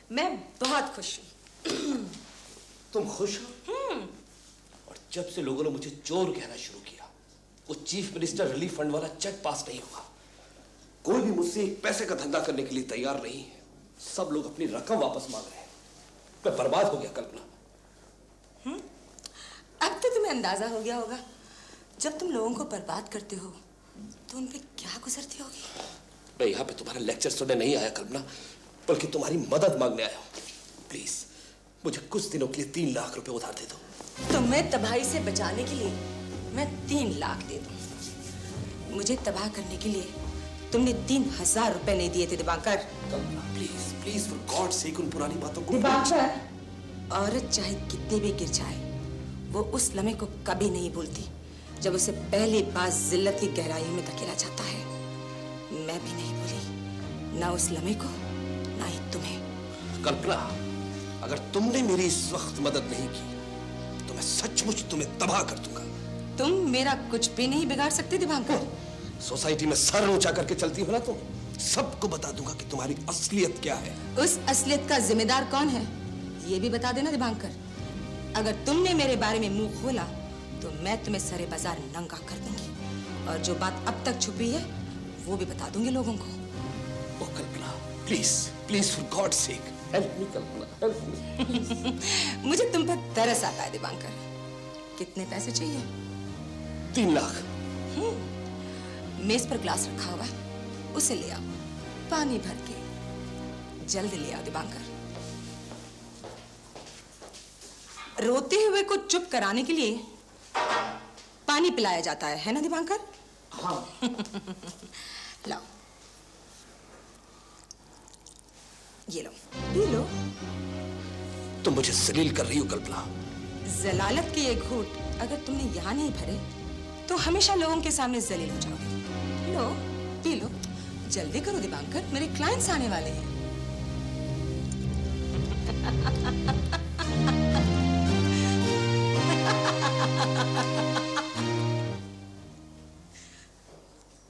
मैं बहुत खुश हूँ। तुम खुश हो? और जब से लोगों ने मुझे चोर कहना शुरू किया, वो चीफ मिनिस्टर रिलीफ फंड वाला चेक पास नहीं हुआ। कोई भी मुझसे एक पैसे का धंधा करने के लिए तैयार नहीं है। सब लोग अपनी रकम वापस मांग रहे हैं। मैं बर्बाद हो गया कल्पना। अब तो तुम्हें अंदाजा हो गया होगा, जब तुम लोगों को बर्बाद करते हो तो उन पे क्या गुजरती होगी। मैं यहाँ पे तुम्हारा लेक्चर सुनने नहीं आया कल्पना, बल्कि तुम्हारी मदद मांगने आया हूँ। प्लीज मुझे कुछ दिनों के लिए 3 लाख रुपए उधार दे दो। तुम्हें तबाही से बचाने के लिए मैं 3 लाख दे दूं। मुझे तबाह करने के लिए तुमने 3000 रुपए नहीं दिए थे Divakar. Kalpana please please for God sake उन पुरानी बातों को। दिवाकर, औरत चाहे कितनी भी गिर जाए, वो उस लम्हे को कभी नहीं भूलती जब उसे पहली बार जिल्लत की गहराइयों में धकेला जाता है। मैं भी नहीं भूली, ना उस लम्हे को, ना ही तुम्हें। कल्पना, अगर तुमने मेरी इस वक्त मदद नहीं की तो मैं सचमुच तुम्हें तबाह कर दूंगा। तुम मेरा कुछ भी नहीं बिगाड़ सकते दिवाकर। सोसाइटी में सर ऊंचा करके चलती हो ना, तो सबको बता दूंगा कि तुम्हारी असलियत क्या है। उस असलियत का जिम्मेदार कौन है, ये भी बता देना दिवाकर। अगर तुमने मेरे बारे में मुंह खोला तो मैं तुम्हें सरे बाजार नंगा कर दूंगी, और जो बात अब तक छुपी है वो भी बता दूंगी लोगों को। ओ Kalpana, please please for God sake help me Kalpana, help me. मुझे तुम पर तरस आता है दिवाकर। कितने पैसे चाहिए? 3 लाख। मेज पर ग्लास रखा हुआ है, उसे ले आओ, पानी भर के। जल्दी ले आओ दिवाकर। रोते हुए को चुप कराने के लिए पानी पिलाया जाता है ना दिवाकर? हाँ। लाओ, ये लो, पी लो। तुम मुझे जलील कर रही हो कल्पना। जलालत के ये घूंट अगर तुमने यहाँ नहीं भरे तो हमेशा लोगों के सामने जलील हो जाओगे। लो, पी लो, जल्दी करो दिवाकर, मेरे क्लाइंट्स आने वाले हैं।